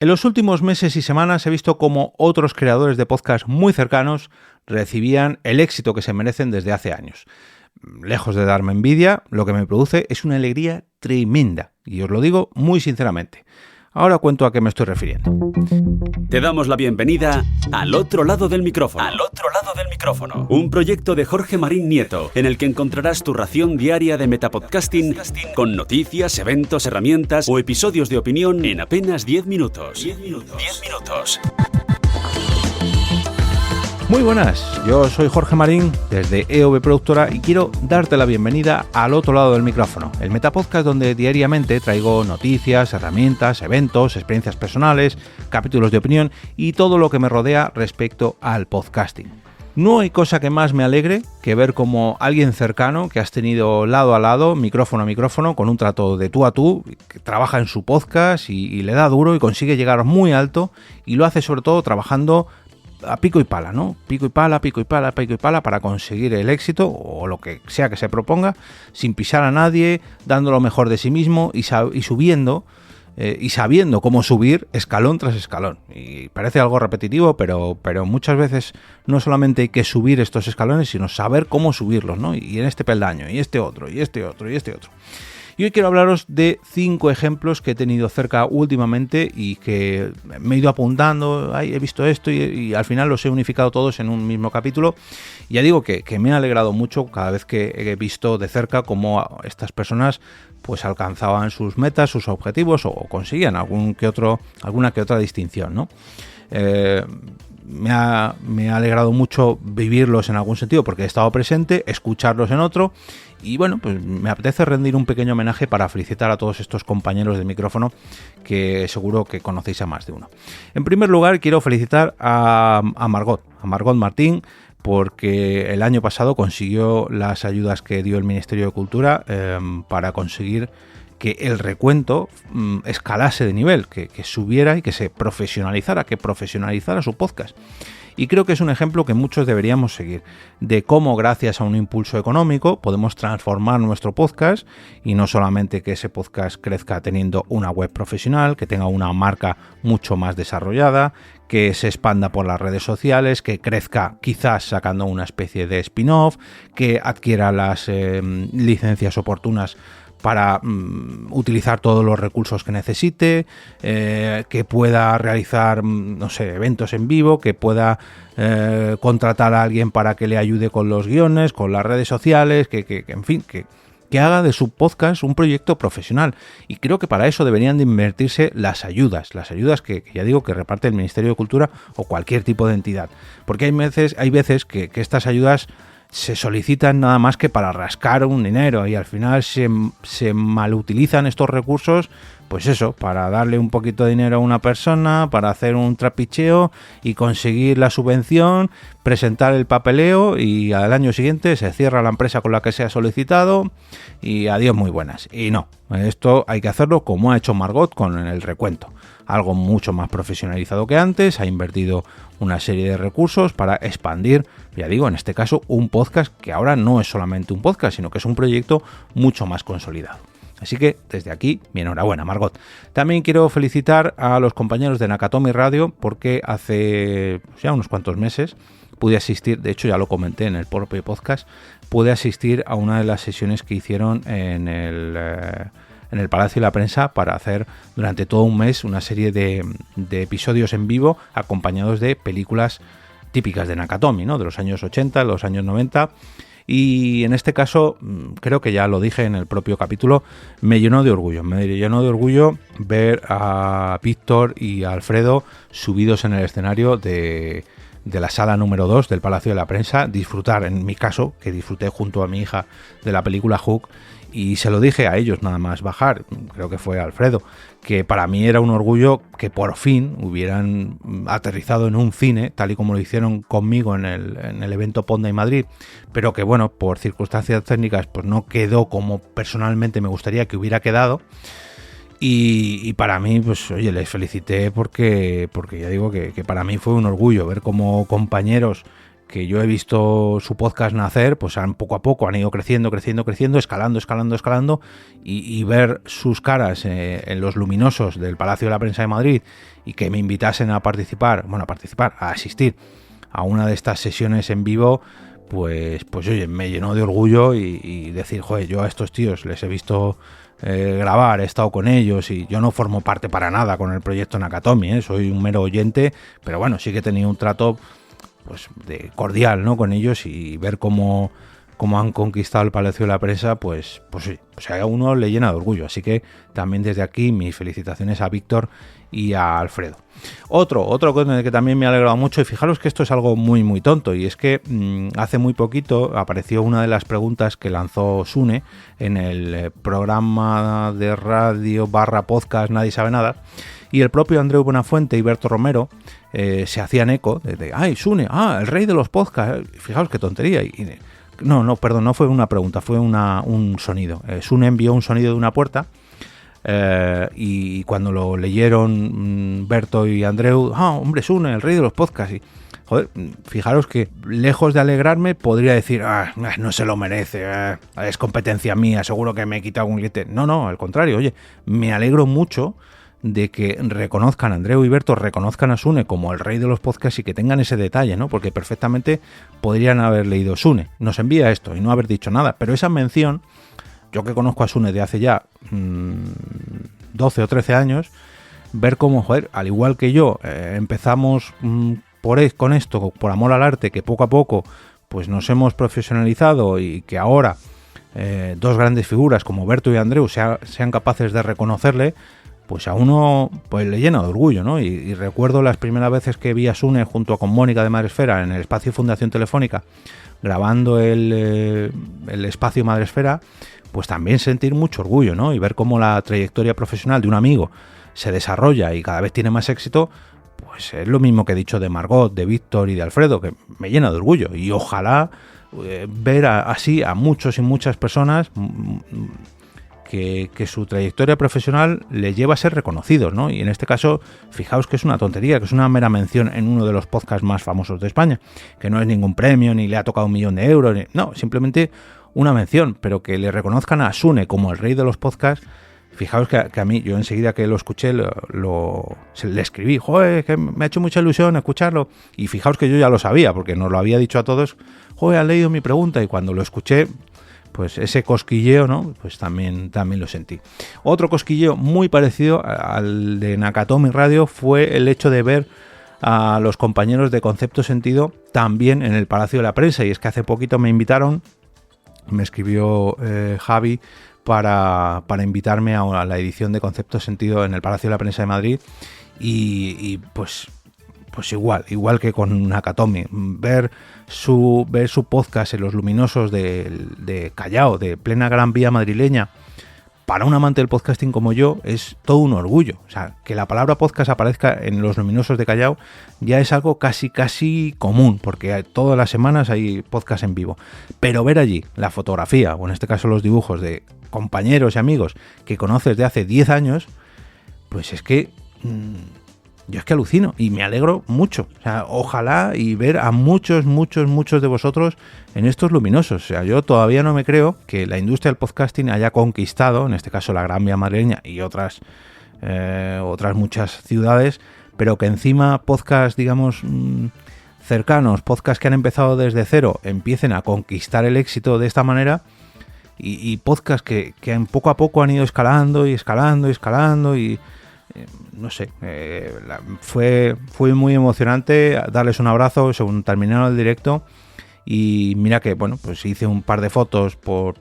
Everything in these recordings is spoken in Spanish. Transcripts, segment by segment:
En los últimos meses y semanas he visto cómo otros creadores de podcast muy cercanos recibían el éxito que se merecen desde hace años. Lejos de darme envidia, lo que me produce es una alegría tremenda, y os lo digo muy sinceramente. Ahora cuento a qué me estoy refiriendo. Te damos la bienvenida al otro lado del micrófono. Al otro lado del micrófono. Un proyecto de Jorge Marín Nieto, en el que encontrarás tu ración diaria de metapodcasting con noticias, eventos, herramientas o episodios de opinión en apenas 10 minutos. 10 minutos. Muy buenas, yo soy Jorge Marín desde EOB Productora y quiero darte la bienvenida al otro lado del micrófono, el Metapodcast donde diariamente traigo noticias, herramientas, eventos, experiencias personales, capítulos de opinión y todo lo que me rodea respecto al podcasting. No hay cosa que más me alegre que ver como alguien cercano que has tenido lado a lado, micrófono a micrófono, con un trato de tú a tú, que trabaja en su podcast y le da duro y consigue llegar muy alto y lo hace sobre todo trabajando a pico y pala, ¿no? Pico y pala para conseguir el éxito o lo que sea que se proponga, sin pisar a nadie, dando lo mejor de sí mismo y subiendo y sabiendo cómo subir escalón tras escalón. Y parece algo repetitivo, pero muchas veces no solamente hay que subir estos escalones, sino saber cómo subirlos, ¿no? Y en este peldaño, y este otro, y este otro, y este otro. Y hoy quiero hablaros de 5 ejemplos que he tenido cerca últimamente y que me he ido apuntando, he visto esto y al final los he unificado todos en un mismo capítulo. Y ya digo que me ha alegrado mucho cada vez que he visto de cerca cómo estas personas pues alcanzaban sus metas, sus objetivos o conseguían alguna que otra distinción, ¿no? Me ha alegrado mucho vivirlos en algún sentido porque he estado presente, escucharlos en otro y bueno, pues me apetece rendir un pequeño homenaje para felicitar a todos estos compañeros de micrófono que seguro que conocéis a más de uno. En primer lugar quiero felicitar a Margot Martín, porque el año pasado consiguió las ayudas que dio el Ministerio de Cultura para conseguir que el recuento escalase de nivel, que subiera y que se profesionalizara, que profesionalizara su podcast. Y creo que es un ejemplo que muchos deberíamos seguir, de cómo gracias a un impulso económico podemos transformar nuestro podcast y no solamente que ese podcast crezca teniendo una web profesional, que tenga una marca mucho más desarrollada, que se expanda por las redes sociales, que crezca quizás sacando una especie de spin-off, que adquiera las licencias oportunas para utilizar todos los recursos que necesite, que pueda realizar, no sé, eventos en vivo, que pueda contratar a alguien para que le ayude con los guiones, con las redes sociales, en fin, que haga de su podcast un proyecto profesional. Y creo que para eso deberían de invertirse las ayudas que ya digo que reparte el Ministerio de Cultura o cualquier tipo de entidad. Porque hay veces que estas ayudas se solicitan nada más que para rascar un dinero y al final se malutilizan estos recursos, pues eso, para darle un poquito de dinero a una persona, para hacer un trapicheo y conseguir la subvención, presentar el papeleo y al año siguiente se cierra la empresa con la que se ha solicitado y adiós muy buenas. Y no, esto hay que hacerlo como ha hecho Margot con el recuento. Algo mucho más profesionalizado que antes, ha invertido una serie de recursos para expandir, ya digo, en este caso, un podcast que ahora no es solamente un podcast, sino que es un proyecto mucho más consolidado. Así que desde aquí, mi enhorabuena, Margot. También quiero felicitar a los compañeros de Nakatomi Radio porque hace ya unos cuantos meses pude asistir, de hecho ya lo comenté en el propio podcast, pude asistir a una de las sesiones que hicieron en el Palacio de la Prensa para hacer durante todo un mes una serie de episodios en vivo acompañados de películas típicas de Nakatomi, ¿no? De los años 80, los años 90. Y en este caso, creo que ya lo dije en el propio capítulo, me llenó de orgullo ver a Víctor y a Alfredo subidos en el escenario de la sala número 2 del Palacio de la Prensa, disfrutar, en mi caso, que disfruté junto a mi hija de la película Hook, y se lo dije a ellos nada más bajar, creo que fue Alfredo, que para mí era un orgullo que por fin hubieran aterrizado en un cine, tal y como lo hicieron conmigo en el evento Ponda y Madrid, pero que bueno, por circunstancias técnicas pues no quedó como personalmente me gustaría que hubiera quedado. Y para mí, pues oye, les felicité porque ya digo que para mí fue un orgullo ver cómo compañeros que yo he visto su podcast nacer, pues poco a poco han ido creciendo, escalando, y ver sus caras en los luminosos del Palacio de la Prensa de Madrid y que me invitasen a asistir a una de estas sesiones en vivo, pues oye, me llenó de orgullo y decir, joder, yo a estos tíos les he visto grabar, he estado con ellos y yo no formo parte para nada con el proyecto Nakatomi, soy un mero oyente, pero bueno, sí que he tenido un trato pues cordial, ¿no?, con ellos, y ver cómo han conquistado el Palacio de la Prensa, pues sí, pues a uno le llena de orgullo. Así que también desde aquí mis felicitaciones a Víctor y a Alfredo. Otro que también me ha alegrado mucho, y fijaros que esto es algo muy muy tonto, y es que hace muy poquito apareció una de las preguntas que lanzó Sune en el programa de radio /podcast Nadie Sabe Nada, y el propio Andreu Buenafuente y Berto Romero se hacían eco de ¡ay, Sune! ¡Ah, el rey de los podcasts! Fijaos qué tontería. Perdón, no fue una pregunta, fue un sonido. Sune envió un sonido de una puerta y cuando lo leyeron Berto y Andreu, hombre, Sune, el rey de los podcasts. Y, joder, fijaros que lejos de alegrarme podría decir, no se lo merece, es competencia mía, seguro que me he quitado un cliente. No, al contrario, oye, me alegro mucho de que reconozcan, Andreu y Berto reconozcan a Sune como el rey de los podcasts y que tengan ese detalle, ¿no? Porque perfectamente podrían haber leído Sune, nos envía esto y no haber dicho nada, pero esa mención, yo que conozco a Sune de hace ya 12 o 13 años, ver cómo, joder, al igual que yo, empezamos con esto, por amor al arte, que poco a poco pues nos hemos profesionalizado y que ahora dos grandes figuras como Berto y Andreu sean capaces de reconocerle, pues a uno pues le llena de orgullo, ¿no? Y recuerdo las primeras veces que vi a Sune junto con Mónica de Madresfera en el espacio Fundación Telefónica grabando el espacio Madresfera, pues también sentir mucho orgullo, ¿no? Y ver cómo la trayectoria profesional de un amigo se desarrolla y cada vez tiene más éxito, pues es lo mismo que he dicho de Margot, de Víctor y de Alfredo, que me llena de orgullo. Y ojalá ver así a muchos y muchas personas que su trayectoria profesional le lleva a ser reconocidos, ¿no? Y en este caso, fijaos que es una tontería, que es una mera mención en uno de los podcasts más famosos de España, que no es ningún premio, ni le ha tocado 1 millón de euros, no, simplemente una mención, pero que le reconozcan a Sune como el rey de los podcasts. Fijaos que a mí, yo enseguida que lo escuché, le escribí, joder, que me ha hecho mucha ilusión escucharlo, y fijaos que yo ya lo sabía, porque nos lo había dicho a todos, joder, han leído mi pregunta, y cuando lo escuché, pues ese cosquilleo, ¿no? Pues también lo sentí. Otro cosquilleo muy parecido al de Nakatomi Radio fue el hecho de ver a los compañeros de Concepto Sentido también en el Palacio de la Prensa, y es que hace poquito me invitaron, me escribió Javi para invitarme a la edición de Concepto Sentido en el Palacio de la Prensa de Madrid, y pues igual que con Nakatomi, ver su podcast en los luminosos de Callao, de plena Gran Vía madrileña, para un amante del podcasting como yo, es todo un orgullo. O sea, que la palabra podcast aparezca en los luminosos de Callao ya es algo casi común, porque todas las semanas hay podcast en vivo. Pero ver allí la fotografía, o en este caso los dibujos de compañeros y amigos que conoces de hace 10 años, pues es que yo es que alucino y me alegro mucho. O sea, ojalá y ver a muchos de vosotros en estos luminosos. O sea, yo todavía no me creo que la industria del podcasting haya conquistado, en este caso la Gran Vía madrileña y otras muchas ciudades, pero que encima podcasts, digamos, cercanos, podcasts que han empezado desde cero, empiecen a conquistar el éxito de esta manera, y podcasts que poco a poco han ido escalando y no sé, fue muy emocionante darles un abrazo según terminaron el directo. Y mira que, bueno, pues hice un par de fotos por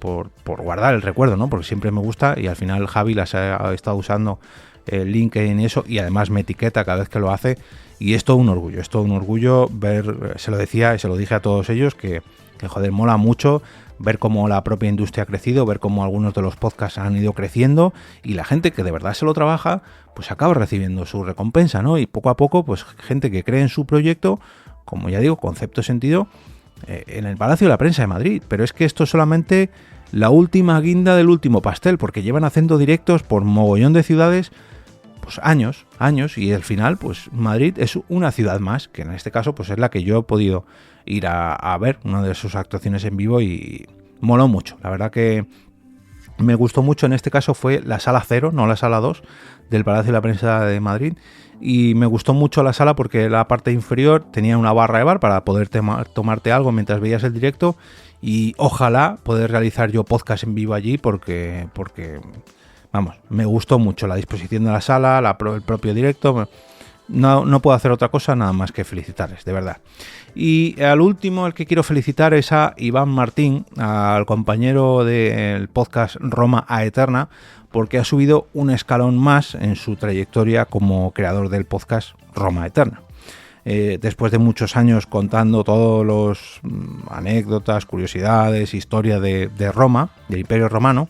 guardar el recuerdo, ¿no? Porque siempre me gusta, y al final Javi las ha estado usando el LinkedIn y eso, y además me etiqueta cada vez que lo hace, y es todo un orgullo ver, se lo decía y se lo dije a todos ellos, que joder, mola mucho ver cómo la propia industria ha crecido, ver cómo algunos de los podcasts han ido creciendo, y la gente que de verdad se lo trabaja, pues acaba recibiendo su recompensa, ¿no? Y poco a poco, pues gente que cree en su proyecto, como ya digo, Concepto Sentido, en el Palacio de la Prensa de Madrid. Pero es que esto es solamente la última guinda del último pastel, porque llevan haciendo directos por mogollón de ciudades, pues años, y al final pues Madrid es una ciudad más, que en este caso pues es la que yo he podido ir a ver, una de sus actuaciones en vivo, y moló mucho. La verdad que me gustó mucho. En este caso fue la sala 0, no la sala 2 del Palacio de la Prensa de Madrid, y me gustó mucho la sala porque la parte inferior tenía una barra de bar para poder tomarte algo mientras veías el directo, y ojalá poder realizar yo podcast en vivo allí porque vamos, me gustó mucho la disposición de la sala, el propio directo. No puedo hacer otra cosa nada más que felicitarles, de verdad. Y al último, el que quiero felicitar es a Iván Martín, al compañero del podcast Roma a Eterna, porque ha subido un escalón más en su trayectoria como creador del podcast Roma a Eterna. Después de muchos años contando todos los anécdotas, curiosidades, historia de Roma, del Imperio Romano,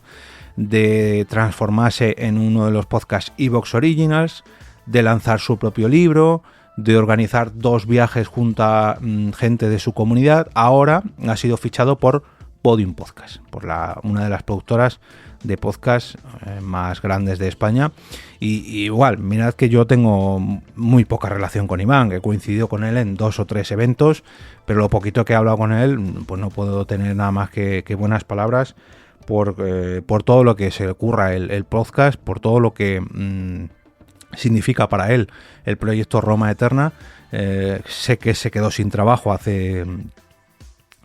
de transformarse en uno de los podcasts Evox Originals, de lanzar su propio libro, de organizar 2 viajes junto a gente de su comunidad, ahora ha sido fichado por Podium Podcast, por una de las productoras de podcast más grandes de España. Y igual, mirad que yo tengo muy poca relación con Iván, que he coincidido con él en 2 o 3 eventos, pero lo poquito que he hablado con él, pues no puedo tener nada más que buenas palabras por todo lo que se le ocurra el podcast, por todo lo que significa para él el proyecto Roma Eterna. Sé que se quedó sin trabajo hace,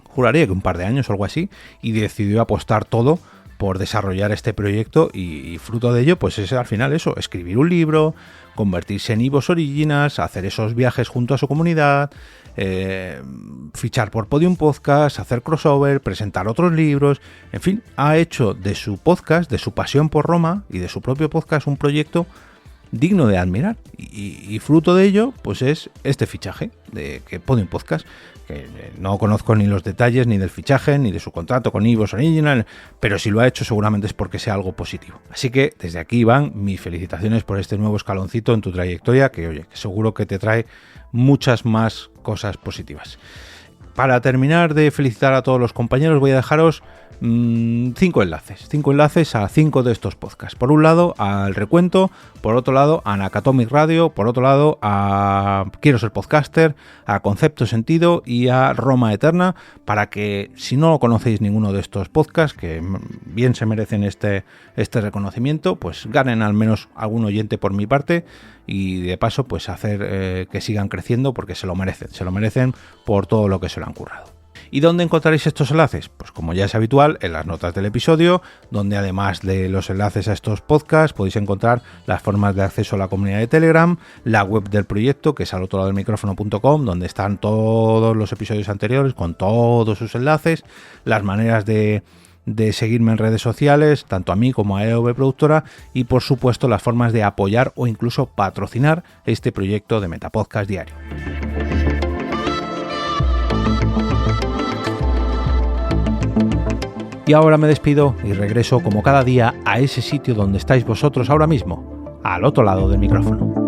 juraría que un par de años o algo así, y decidió apostar todo por desarrollar este proyecto, y fruto de ello pues es al final eso, escribir un libro, convertirse en Evox Originals, hacer esos viajes junto a su comunidad, fichar por Podium Podcast, hacer crossover, presentar otros libros, en fin, ha hecho de su podcast, de su pasión por Roma y de su propio podcast, un proyecto digno de admirar, y fruto de ello pues es este fichaje de que Podium Podcast, que no conozco ni los detalles ni del fichaje ni de su contrato con Evox Original, pero si lo ha hecho seguramente es porque sea algo positivo. Así que desde aquí, Iván, mis felicitaciones por este nuevo escaloncito en tu trayectoria, que oye, que seguro que te trae muchas más cosas positivas. Para terminar de felicitar a todos los compañeros, voy a dejaros 5 enlaces a 5 de estos podcasts. Por un lado al Recuento, por otro lado a Nakatomi Radio, por otro lado a Quiero Ser Podcaster, a Concepto Sentido y a Roma Eterna, para que si no conocéis ninguno de estos podcasts, que bien se merecen este reconocimiento, pues ganen al menos algún oyente por mi parte, y de paso pues hacer que sigan creciendo, porque se lo merecen por todo lo que se lo han currado. ¿Y dónde encontraréis estos enlaces? Pues como ya es habitual, en las notas del episodio, donde además de los enlaces a estos podcasts podéis encontrar las formas de acceso a la comunidad de Telegram, la web del proyecto, que es al otro lado del micrófono.com, donde están todos los episodios anteriores con todos sus enlaces, las maneras de seguirme en redes sociales, tanto a mí como a EOB Productora, y por supuesto las formas de apoyar o incluso patrocinar este proyecto de Metapodcast Diario. Y ahora me despido y regreso como cada día a ese sitio donde estáis vosotros ahora mismo, al otro lado del micrófono.